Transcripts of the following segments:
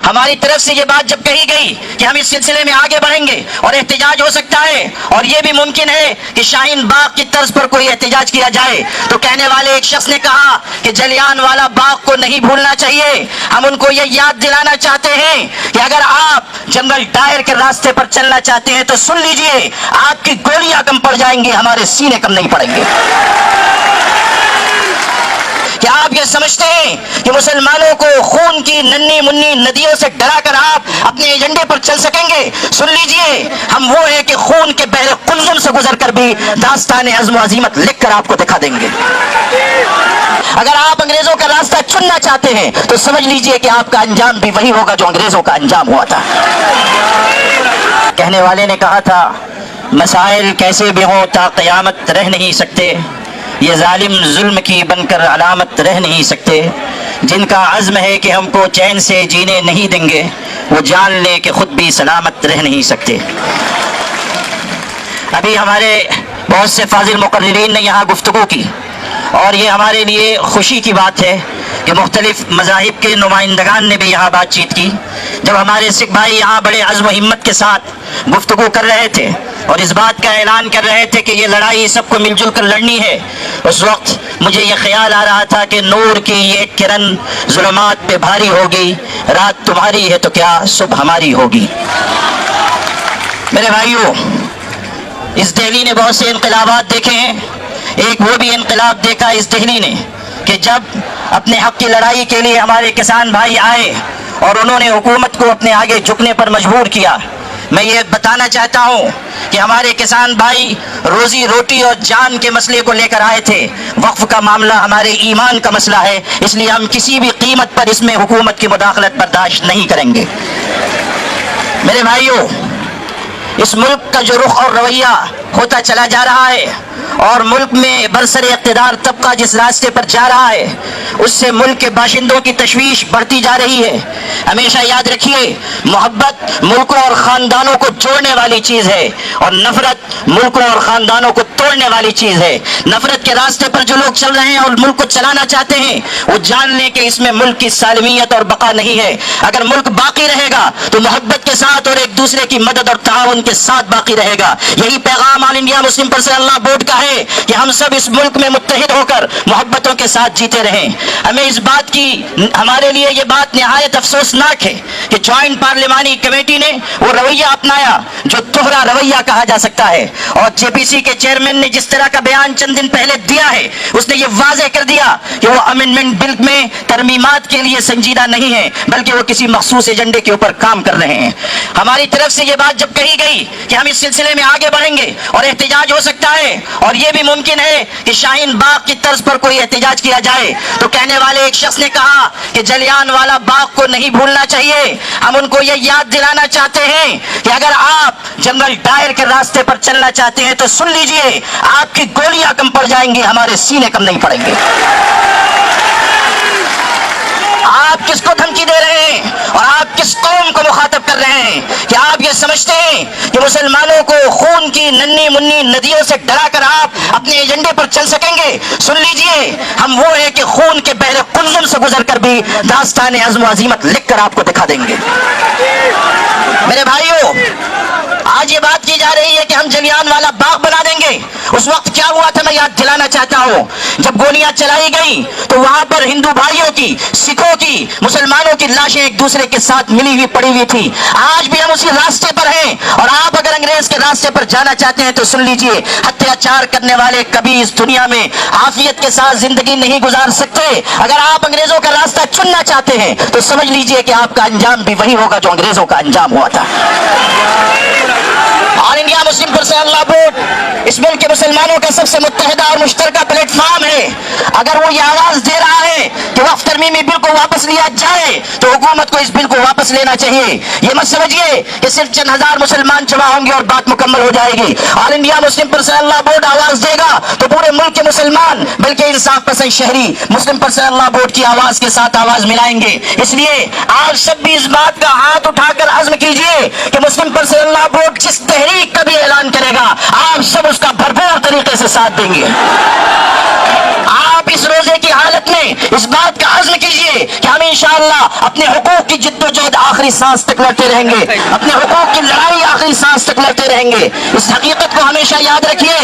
ہماری طرف سے یہ بات جب کہی گئی کہ ہم اس سلسلے میں آگے بڑھیں گے اور احتجاج ہو سکتا ہے اور یہ بھی ممکن ہے کہ شاہین باغ کی طرز پر کوئی احتجاج کیا جائے، تو کہنے والے ایک شخص نے کہا کہ جلیان والا باغ کو نہیں بھولنا چاہیے، ہم ان کو یہ یاد دلانا چاہتے ہیں کہ اگر آپ جنرل ڈائر کے راستے پر چلنا چاہتے ہیں تو سن لیجئے، آپ کی گولیاں کم پڑ جائیں گی، ہمارے سینے کم نہیں پڑیں گے۔ کیا آپ یہ سمجھتے ہیں کہ مسلمانوں کو خون کی ننھی منی ندیوں سے ڈرا کر آپ اپنے ایجنڈے پر چل سکیں گے؟ سن لیجئے، ہم وہ ہیں کہ خون کے بحر قلزم سے گزر کر بھی داستان عزم و عزیمت لکھ کر آپ کو دکھا دیں گے۔ اگر آپ انگریزوں کا راستہ چننا چاہتے ہیں تو سمجھ لیجئے کہ آپ کا انجام بھی وہی ہوگا جو انگریزوں کا انجام ہوا تھا۔ کہنے والے نے کہا تھا، مسائل کیسے بھی ہوں تا قیامت رہ نہیں سکتے، یہ ظالم ظلم کی بن کر علامت رہ نہیں سکتے، جن کا عزم ہے کہ ہم کو چین سے جینے نہیں دیں گے، وہ جان لیں کہ خود بھی سلامت رہ نہیں سکتے۔ ابھی ہمارے بہت سے فاضل مقررین نے یہاں گفتگو کی، اور یہ ہمارے لیے خوشی کی بات ہے کہ مختلف مذاہب کے نمائندگان نے بھی یہاں بات چیت کی۔ جب ہمارے سکھ بھائی یہاں بڑے عزم و ہمت کے ساتھ گفتگو کر رہے تھے اور اس بات کا اعلان کر رہے تھے کہ یہ لڑائی سب کو مل جل کر لڑنی ہے، اس وقت مجھے یہ خیال آ رہا تھا کہ نور کی یہ کرن ظلمات پہ بھاری ہوگی، رات تمہاری ہے تو کیا صبح ہماری ہوگی۔ میرے بھائیوں، اس دہلی نے بہت سے انقلابات دیکھے ہیں، ایک وہ بھی انقلاب دیکھا اس دہلی نے کہ جب اپنے حق کی لڑائی کے لیے ہمارے کسان بھائی آئے اور انہوں نے حکومت کو اپنے آگے جھکنے پر مجبور کیا۔ میں یہ بتانا چاہتا ہوں کہ ہمارے کسان بھائی روزی روٹی اور جان کے مسئلے کو لے کر آئے تھے، وقف کا معاملہ ہمارے ایمان کا مسئلہ ہے، اس لیے ہم کسی بھی قیمت پر اس میں حکومت کی مداخلت برداشت نہیں کریں گے۔ میرے بھائیوں، اس ملک کا جو رخ اور رویہ ہوتا چلا جا رہا ہے اور ملک میں برسر اقتدار طبقہ جس راستے پر جا رہا ہے، اس سے ملک کے باشندوں کی تشویش بڑھتی جا رہی ہے۔ ہمیشہ یاد رکھیے، محبت ملکوں اور خاندانوں کو جوڑنے والی چیز ہے اور نفرت ملکوں اور خاندانوں کو توڑنے والی چیز ہے۔ نفرت کے راستے پر جو لوگ چل رہے ہیں اور ملک کو چلانا چاہتے ہیں، وہ جان لیں کہ اس میں ملک کی سالمیت اور بقا نہیں ہے۔ اگر ملک باقی رہے گا تو محبت کے ساتھ اور ایک دوسرے کی مدد اور تعاون کے ساتھ باقی رہے گا۔ یہی پیغام آل انڈیا مسلم پرسنل لا بورڈ کا ہے کہ ہم سب اس ملک میں متحد ہو کر محبتوں کے ساتھ جیتے رہیں۔ ہمیں اس بات کی، ہمارے لیے یہ بات نہایت افسوسناک ہے کہ جوائنٹ پارلیمانی کمیٹی نے وہ رویہ اپنایا جو دوہرا رویہ کہا جا سکتا ہے، اور جے پی سی کے چیئرمین نے جس طرح کا بیان چند دن پہلے دیا ہے، اس نے یہ واضح کر دیا کہ وہ امینڈمنٹ بل میں ترمیمات کے لیے سنجیدہ نہیں ہے، بلکہ وہ کسی مخصوص ایجنڈے کے اوپر کام کر رہے ہیں۔ ہماری طرف سے یہ بات جب کہی گئی کہ ہم اس سلسلے میں آگے بڑھیں گے اور احتجاج ہو سکتا ہے اور یہ بھی ممکن ہے کہ شاہین باغ کی طرز پر کوئی احتجاج کیا جائے، تو کہنے والے ایک شخص نے کہا کہ جلیان والا باغ کو نہیں بھولنا چاہیے، ہم ان کو یہ یاد دلانا چاہتے ہیں کہ اگر آپ جنرل ڈائر کے راستے پر چلنا چاہتے ہیں تو سن لیجئے، آپ کی گولیاں کم پڑ جائیں گی، ہمارے سینے کم نہیں پڑیں گے۔ آپ کس کو دھمکی دے رہے ہیں اور آپ کس قوم کو مخاطب کر رہے ہیں؟ کیا آپ یہ سمجھتے ہیں کہ مسلمانوں کو خون کی ننھی منی ندیوں سے ڈرا کر آپ اپنے ایجنڈے پر چل سکیں گے؟ سن لیجئے، ہم وہ ہیں کہ خون کے بحر قلزم سے گزر کر بھی داستان عزم و عزیمت لکھ کر آپ کو دکھا دیں گے۔ میرے بھائیوں، آج یہ بات کی جا رہی ہے کہ ہم جلیان والا باغ بنا دیں گے۔ اس وقت کیا ہوا تھا میں یاد دلانا چاہتا ہوں، جب گولیاں چلائی گئیں تو وہاں پر ہندو بھائیوں کی، سکھوں کی، مسلمانوں کی لاشیں ایک دوسرے کے ساتھ ملی ہوئی پڑی ہوئی تھی۔ آج بھی ہم اسی راستے پر ہیں، اور آپ اگر انگریز کے راستے پر جانا چاہتے ہیں تو سن لیجئے، اتیاچار کرنے والے کبھی اس دنیا میں عافیت کے ساتھ زندگی نہیں گزار سکتے۔ اگر آپ انگریزوں کا راستہ چننا چاہتے ہیں تو سمجھ لیجئے کہ آپ کا انجام بھی وہی ہوگا جو انگریزوں کا انجام ہوا تھا۔ آل انڈیا مسلم پرسنل لا بورڈ اس ملک کے مسلمانوں کا سب سے متحدہ اور مشترکہ پلیٹ فارم ہے۔ اگر وہ یہ آواز دے رہا ہے کہ وقف ترمیمی بل کو واپس لیا جائے تو حکومت کو اس بل کو واپس لینا چاہیے۔ یہ مت سمجھیے کہ صرف چند ہزار مسلمان جمع ہوں گے اور بات مکمل ہو جائے گی۔ آل انڈیا مسلم پرسنل لا بورڈ آواز دے گا تو پورے ملک کے مسلمان، بلکہ انصاف پسند شہری مسلم پرسنل لا بورڈ کی آواز کے ساتھ آواز ملائیں گے۔ اس لیے آپ سب بھی اس بات کا ہاتھ اٹھا کر عزم کیجئے کہ مسلم پرسنل لا بورڈ جس تحریک کا بھی اعلان کرے گا، آپ سب اس کا بھرپور طریقے سے ساتھ دیں گے۔ آپ اس روزے کی حالت میں لیں, اس بات کا عزم کیجئے کہ ہم انشاءاللہ اپنے حقوق کی جدوجہد آخری سانس تک لڑتے رہیں گے, اپنے حقوق کی لڑائی آخری سانس تک لڑتے رہیں گے. اس حقیقت کو ہمیشہ یاد رکھیے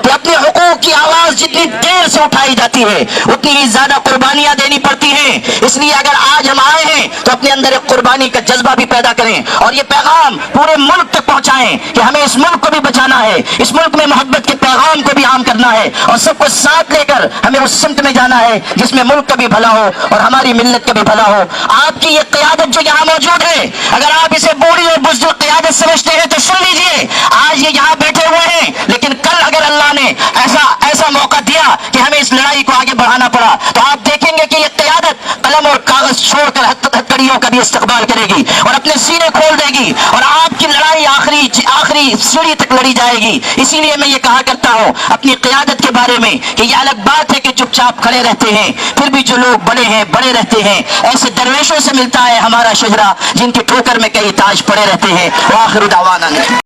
کہ اپنے حقوق کی آواز جتنی دیر سے اٹھائی جاتی ہے اتنی ہی زیادہ قربانیاں دینی پڑتی ہیں. اس لیے اگر آج ہم آئے ہیں تو اپنے اندر ایک قربانی کا جذبہ بھی پیدا کریں اور یہ پیغام پورے ملک تک پہنچائیں کہ ہمیں اس ملک کو بھی بچانا ہے, اس ملک میں محبت کے پیغام کو بھی عام کرنا ہے اور سب کو ساتھ لے کر ہمیں اس سمت میں جانا ہے جس میں ملک کا بھی بھلا ہو اور ہماری ملت کا بھی بھلا ہو. آپ کی یہ قیادت جو یہاں موجود ہے, اگر آپ اسے بوڑھی اور بزدل قیادت سمجھتے ہیں تو سن لیجئے, آج یہ یہاں بیٹھے ہوئے ہیں لیکن کل اگر اللہ نے ایسا موقع دیا کہ ہمیں اس لڑائی کو آگے بڑھانا پڑا تو آپ دیکھیں گے کہ یہ قیادت قلم اور کاغذ چھوڑ کر ہتھکڑیوں کا بھی استقبال کرے گی اور اپنے سینے کھول دے گی اور آپ کی لڑائی آخری سیڑھی تک لڑی جائے گی. اسی لیے میں یہ کہا کرتا ہوں اپنی قیادت کے بارے میں کہ یہ الگ بات ہے کہ چپ چاپ کھڑے رہتے ہیں, پھر بھی جو لوگ بڑے رہتے ہیں, ایسے درویشوں سے ملتا ہے ہمارا شجرا جن کی ٹھوکر میں کئی تاج پڑے رہتے ہیں. وآخر دعوانا